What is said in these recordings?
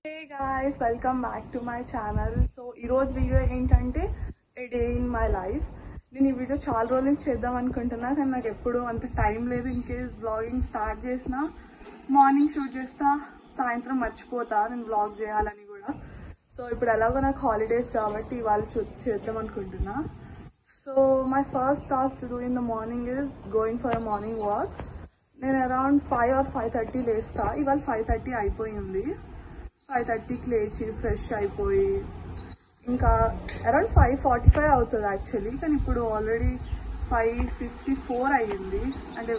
Hey guys, welcome back to my channel. So ఈరోజు video ఏంటంటే a day in my life. నేను ఈ video చాలా రోజుల నుంచి చేద్దాం అనుకుంటున్నా కానీ నాకు ఎప్పుడు అంత టైం లేదు. ఇన్ కేస్ బ్లాగింగ్ స్టార్ట్ చేసినా మార్నింగ్ షూట్ చేస్తా, సాయంత్రం మర్చిపోతా నేను బ్లాగ్ చేయాలని కూడా. సో ఇప్పుడు ఎలాగో నాకు హాలిడేస్ కాబట్టి ఇవాళ చేద్దాం అనుకుంటున్నా. So my first task to do in the morning is going for a morning walk. నేను అరౌండ్ 5 or 5:30 లేస్తా. ఇవాళ 5:30 అయిపోయింది. 5:30కి లేచి ఫ్రెష్ అయిపోయి ఇంకా అరౌండ్ 5:45 అవుతుంది యాక్చువల్లీ, కానీ ఇప్పుడు ఆల్రెడీ 5:54 అయ్యింది, అంటే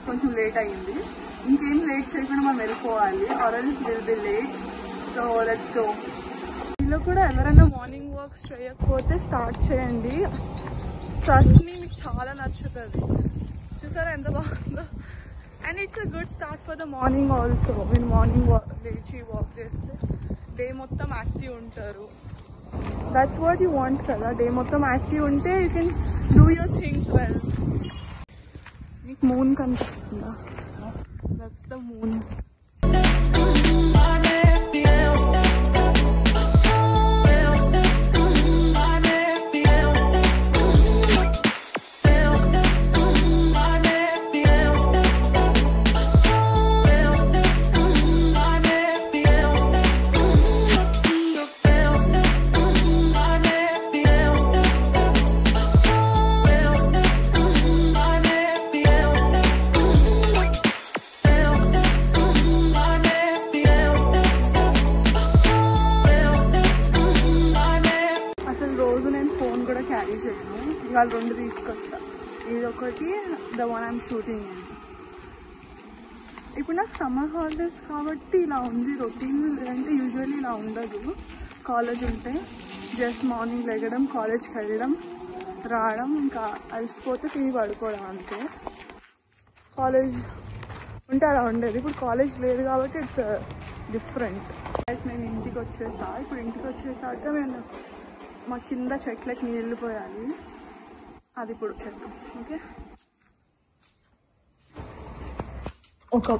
కొంచెం లేట్ అయ్యింది. ఇంకేం లేట్ చేయకుండా మనం వెళ్ళిపోవాలి, or else will be late. So let's go. మీలో కూడా ఎవరైనా మార్నింగ్ వాక్స్ చేయకపోతే స్టార్ట్ చేయండి. ట్రస్ట్ మీ, మీకు చాలా నచ్చుతుంది. చూసారా ఎంత బాగుందో. And it's a good start for the morning also. మీరు మార్నింగ్ లేచి వాక్ చేస్తే డే మొత్తం యాక్టివ్ ఉంటారు. దట్స్ వాట్ యూ వాంట్ కదా, డే మొత్తం యాక్టివ్ ఉంటే you can do your things well. మీకు మూన్ కనిపిస్తుందా? That's the moon. క్యారీ చేయను, ఇవాళ 2 తీసుకొచ్చా. ఇది ఒకటి, ద వన్ ఐమ్ షూటింగ్. ఇప్పుడు నాకు సమ్మర్ హాలిడేస్ కాబట్టి ఇలా ఉంది రొటీన్. అంటే యూజువల్లీ ఇలా ఉండదు. కాలేజ్ ఉంటే జస్ట్ మార్నింగ్ లెగడం, కాలేజ్కి వెళ్ళడం, రావడం, ఇంకా అలసిపోతే తిని పడుకోవడం అంతే. కాలేజ్ ఉంటే అలా ఉండేది. ఇప్పుడు కాలేజ్ లేదు కాబట్టి ఇట్స్ డిఫరెంట్. నేను ఇంటికి వచ్చేసా. ఇప్పుడు ఇంటికి వచ్చేసాక నేను మా కింద చెట్లకి నీళ్ళు పోయాలి, అది ఇప్పుడు చేద్దాం. ఓకే, ఒక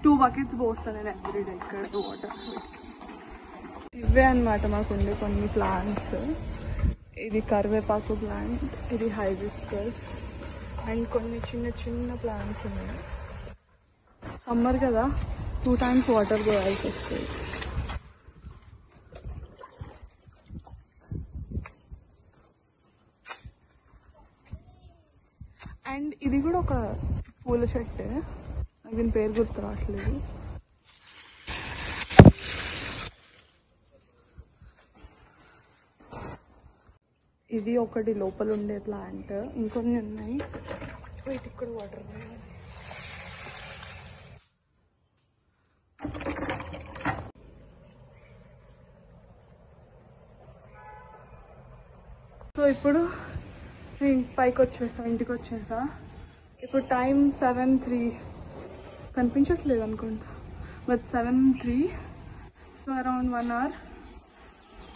2 buckets పోస్తాను నేను ఎవ్రీడే ఇక్కడ వాటర్. ఇవే అనమాట మాకుండే కొన్ని ప్లాంట్స్. ఇది కరివేపాకు ప్లాంట్, ఇది హైబిస్కస్, అండ్ కొన్ని చిన్న చిన్న ప్లాంట్స్ ఉన్నాయి. సమ్మర్ కదా, 2 times వాటర్ పోయాల్సి వస్తుంది. అండ్ ఇది కూడా ఒక పూల చెట్టే, నాకు దీని పేరు గుర్తు రావట్లేదు. ఇది ఒకటి లోపల ఉండే ప్లాంట్, ఇంకొన్ని ఉన్నాయి. వీటికి కూడా వాటర్. సో ఇప్పుడు పైకి వచ్చేసా, ఇంటికి వచ్చేసా. ఇప్పుడు టైం 7:03. కనిపించట్లేదు అనుకుంటా, బట్ 7:03. So around 1 hour.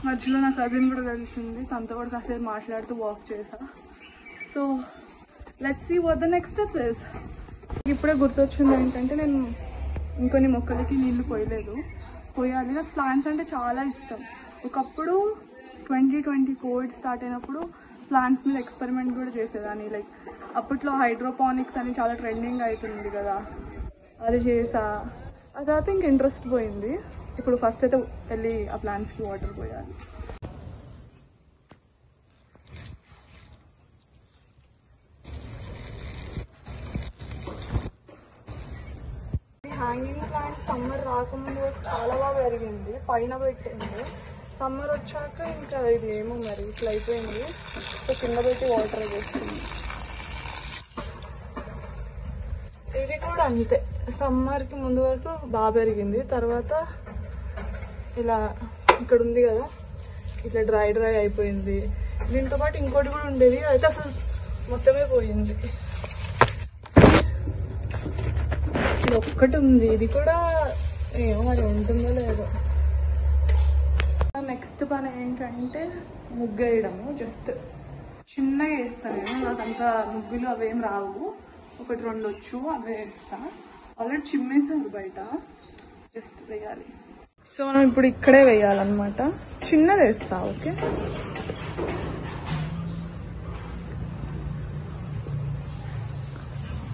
మధ్యలో నా కజిన్ కూడా కలిసింది, తనతో కూడా కాసేపు మాట్లాడుతూ వాక్ చేసా. So let's see what the next step is. ఇప్పుడే గుర్తొచ్చింది ఏంటంటే నేను ఇంకొన్ని మొక్కలకి నీళ్లు పోయాలి. నాకు ప్లాంట్స్ అంటే చాలా ఇష్టం. ఒకప్పుడు 2020 కోవిడ్ స్టార్ట్ అయినప్పుడు ప్లాంట్స్ మీద ఎక్స్పెరిమెంట్ కూడా చేసేదాన్ని. లైక్ అప్పట్లో హైడ్రోపానిక్స్ అని చాలా ట్రెండింగ్ అవుతుంది కదా, అది చేసా. ఆ తర్వాత ఇంక ఇంట్రెస్ట్ పోయింది. ఇప్పుడు ఫస్ట్ అయితే వెళ్ళి ఆ ప్లాంట్స్కి వాటర్ పోయాలి. హ్యాంగింగ్ ప్లాంట్ సమ్మర్ రాకముందు చాలా బాగా పెరిగింది, పైన పెట్టింది. సమ్మర్ వచ్చాక ఇంకా ఇది ఏమో మరి ఇట్లా అయిపోయింది. సో కింద పెట్టి వాటర్ వేస్తుంది. ఇది కూడా అంతే, సమ్మర్కి ముందు వరకు బాగా పెరిగింది, తర్వాత ఇలా ఇక్కడ ఉంది కదా, ఇట్లా డ్రై అయిపోయింది. దీంతో పాటు ఇంకోటి కూడా ఉండేది, అయితే అసలు మొత్తమే పోయింది. ఇది ఒక్కటి ఉంది, ఇది కూడా ఏమో మరి ఉంటుందో లేదో. నెక్స్ట్ పని ఏంటంటే ముగ్గేయడము. జస్ట్ చిన్నగా వేస్తాను నేను, నాకు అంత ముగ్గులు అవేం రావు. 1-2 వచ్చు అవే వేస్తా. ఆల్రెడీ చిమ్మేసారు బయట, జస్ట్ వేయాలి. సో మనం ఇప్పుడు ఇక్కడే వేయాలన్నమాట. చిన్నది వేస్తా. ఓకే,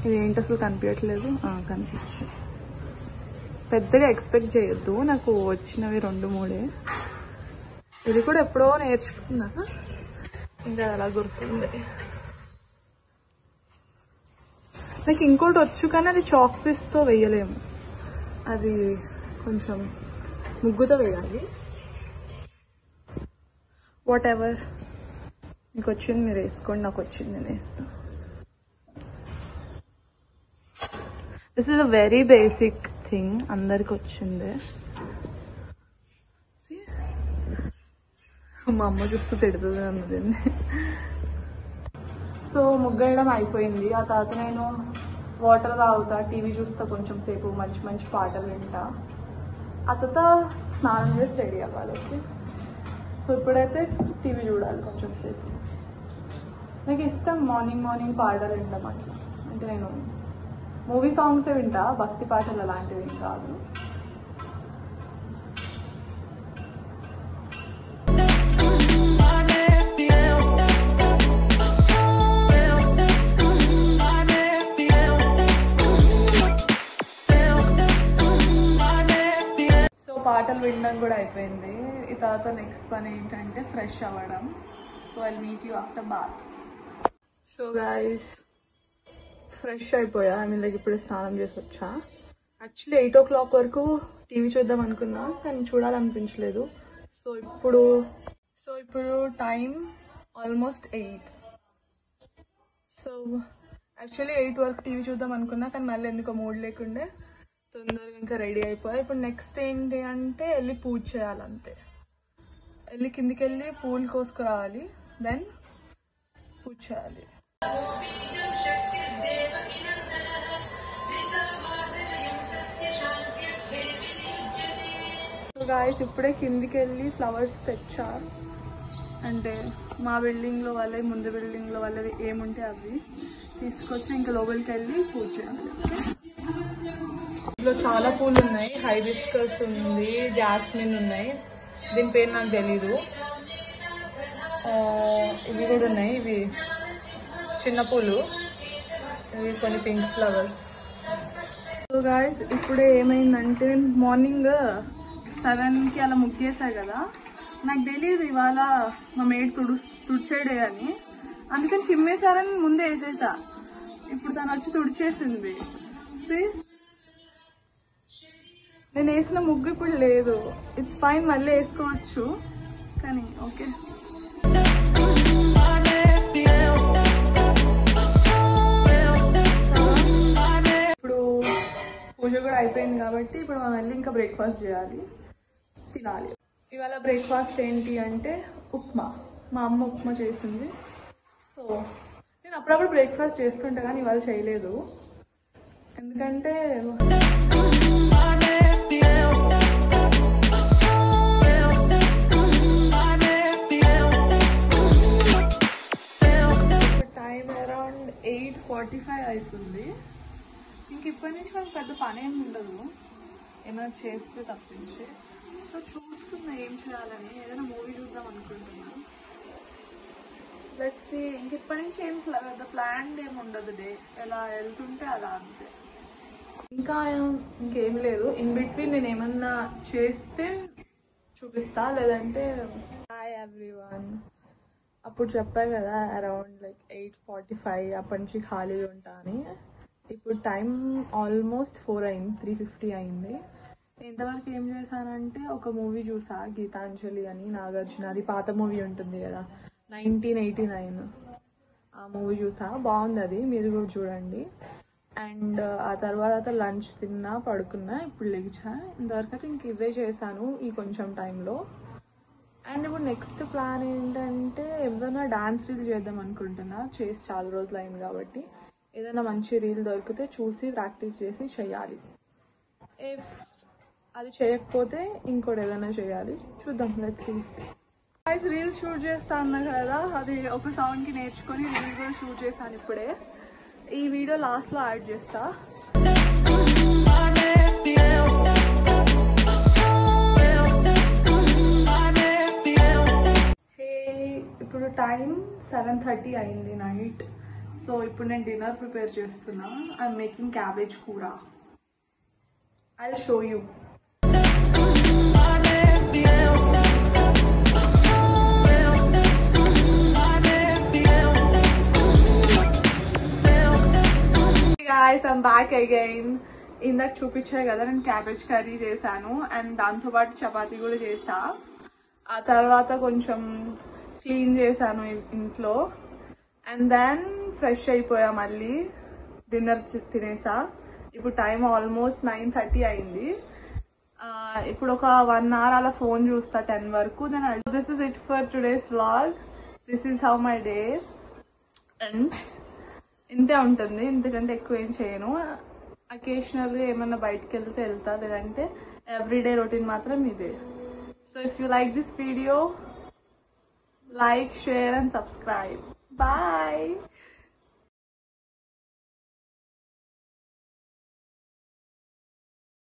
ఇది ఏంటి అసలు కనిపించట్లేదు. కనిపిస్తుంది. పెద్దగా ఎక్స్పెక్ట్ చేయొద్దు, నాకు వచ్చినవి 2-3. ఇది కూడా ఎప్పుడో నేర్చుకున్నా, ఇంకా అలా గుర్తుంది. నాకు ఇంకోటి వచ్చు కానీ అది చాక్ పీస్తో వేయలేము, అది కొంచెం ముగ్గుతో వేయాలి. వాట్ ఎవర్, మీకు వచ్చింది మీరు వేసుకోండి, నాకు వచ్చింది నేను వేస్తాను. This is a very basic thing, అందరికి వచ్చింది. మా అమ్మ చూస్తూ తిడుతుంది అన్నదండి. సో ముగ్గేయడం అయిపోయింది. ఆ తర్వాత నేను వాటర్ తాగుతా, టీవీ చూస్తా కొంచెం సేపు, మంచి మంచి పాటలు వింటా. ఆ తర్వాత స్నానం చేసి రెడీ అవ్వాలి. ఓకే, సో ఇప్పుడైతే టీవీ చూడాలి కొంచెం సేపు. నాకు ఇష్టం మార్నింగ్ పాటలు వినడం అట్లా. అంటే నేను మూవీ సాంగ్సే వింటా, భక్తి పాటలు అలాంటివి ఏం కాదు. పాటలు వినడం కూడా అయిపోయింది. ఈ తర్వాత నెక్స్ట్ పని ఏంటంటే ఫ్రెష్ అవ్వడం. So I will meet you after bath. So guys, fresh అయిపోయా. లైక్ ఇప్పుడు స్నానం చేసి వచ్చా. యాక్చువల్లీ 8 o'clock వరకు టీవీ చూద్దాం అనుకున్నా, కానీ చూడాలనిపించలేదు. సో ఇప్పుడు టైం ఆల్మోస్ట్ 8. సో యాక్చువల్లీ 8 వరకు టీవీ చూద్దాం అనుకున్నా, కానీ మళ్ళీ ఎందుకో మూడ్ లేకుండే తొందరగా ఇంకా రెడీ అయిపోయా. ఇప్పుడు నెక్స్ట్ ఏంటి అంటే వెళ్ళి పూజ చేయాలంతే. వెళ్ళి కిందికి వెళ్ళి పూలు కోసుకురావాలి, దెన్ పూజ చేయాలి. సో గాయ్స్, ఇప్పుడే కిందికి వెళ్ళి ఫ్లవర్స్ తెచ్చారు. అంటే మా బిల్డింగ్లో వాళ్ళవి, ముందు బిల్డింగ్లో వాళ్ళవి ఏముంటే అవి తీసుకొచ్చి ఇంకా లోపలికి వెళ్ళి పూజ చేయాలి. ఇందులో చాలా పూలు ఉన్నాయి. హైబిస్కస్ ఉంది, జాస్మిన్ ఉన్నాయి, దీని పేరు నాకు తెలీదు. ఇవి కూడా ఉన్నాయి, ఇవి చిన్న పూలు, ఇవి కొన్ని పింక్ ఫ్లవర్స్. సో గాయ్స్, ఇప్పుడే ఏమైందంటే మార్నింగ్ 7కి అలా ముగ్గేసా కదా, నాకు తెలియదు ఇవాళ మా మేడ్ తుడిచేడే అని. అందుకని చిమ్మేసారని ముందే వేసేసా. ఇప్పుడు తను వచ్చి తుడిచేసింది. నేను వేసిన ముగ్గు ఇప్పుడు లేదు. ఇట్స్ ఫైన్, మళ్ళీ వేసుకోవచ్చు, కానీ ఓకే. ఇప్పుడు పూజ కూడా అయిపోయింది కాబట్టి ఇప్పుడు మనం మళ్ళీ ఇంకా బ్రేక్ఫాస్ట్ చేయాలి, తినాలి. ఇవాళ బ్రేక్ఫాస్ట్ ఏంటి అంటే ఉప్మా. మా అమ్మ ఉప్మా చేసింది. సో నేను అప్పుడప్పుడు బ్రేక్ఫాస్ట్ చేస్తుంటా, కానీ ఇవాళ చేయలేదు. ఎందుకంటే టైం అరౌండ్ 8:45 అవుతుంది. ఇంక ఇప్పటి నుంచి మనకు పెద్ద పని ఏమి ఉండదు, ఏమైనా చేస్తే తప్పించి. సో చూస్తున్నా ఏం చేయాలని, ఏదైనా మూవీ చూద్దాం అనుకుంటున్నాను. Let's see. ఇంక ఇప్పటి నుంచి ఏం పెద్ద ప్లాన్ ఏమి ఉండదు, డే ఎలా వెళ్తుంటే అలా అంతే. ఇంకా ఇంకేం లేదు. ఇన్ బిట్వీన్ నేను ఏమన్నా చేస్తే చూపిస్తా, లేదంటే హాయ్ ఎవ్రీవన్ అప్పుడు చెప్పా కదా అరౌండ్ లైక్ 8:45 అప్పటి నుంచి ఖాళీగా ఉంటా అని. ఇప్పుడు టైం ఆల్మోస్ట్ 4 అయింది, 3:50 అయింది. ఇంతవరకు ఏం చేశానంటే ఒక మూవీ చూసా, గీతాంజలి అని, నాగార్జున. అది పాత మూవీ ఉంటుంది కదా, 1989. ఆ మూవీ చూసా, బాగుంది అది, మీరు కూడా చూడండి. అండ్ ఆ తర్వాత లంచ్ తిన్నా, పడుకున్నా, ఇప్పుడు లేచా. ఇంతవరకు అయితే ఇంక ఇవే చేశాను ఈ కొంచెం టైంలో. అండ్ ఇప్పుడు నెక్స్ట్ ప్లాన్ ఏంటంటే ఏదైనా డాన్స్ రీల్ చేద్దాం అనుకుంటున్నా. చేసి చాలా రోజులు అయింది కాబట్టి ఏదైనా మంచి రీల్ దొరికితే చూసి ప్రాక్టీస్ చేసి చేయాలి. ఇఫ్ అది చేయకపోతే ఇంకోటి ఏదైనా చేయాలి, చూద్దాం. Let's see. రీల్ షూట్ చేస్తా అన్నా కదా, అది ఒక సాంగ్కి నేర్చుకొని రీల్ కూడా షూట్ చేశాను ఇప్పుడే. ఈ వీడియో లాస్ట్లో యాడ్ చేస్తా. ఇప్పుడు టైం 7:30 అయింది నైట్. సో ఇప్పుడు నేను డిన్నర్ ప్రిపేర్ చేస్తున్నా. ఐఎమ్ మేకింగ్ క్యాబేజ్ కూర. I show you. Guys, I'm back again. ఇందాక చూపించాను కదా నేను క్యాబేజ్ కర్రీ చేశాను అండ్ దాంతోపాటు చపాతీ కూడా చేసా. ఆ తర్వాత కొంచెం క్లీన్ చేశాను ఇంట్లో అండ్ దెన్ ఫ్రెష్ అయిపోయా, మళ్ళీ డిన్నర్ తినేసా. ఇప్పుడు టైం ఆల్మోస్ట్ 9:30 అయింది. ఇప్పుడు ఒక 1 hour అలా ఫోన్ చూస్తా 10 వరకు. Then this is it for today's vlog. This is how my day and ఇంతే ఉంటుంది, ఇంతకంటే ఎక్కువ ఏం చేయను. అకేషనల్గా ఏమన్నా బయటకు వెళ్తా, లేదంటే ఎవ్రీడే రొటీన్ మాత్రం ఇదే. So if you like this video, like, share and subscribe. Bye.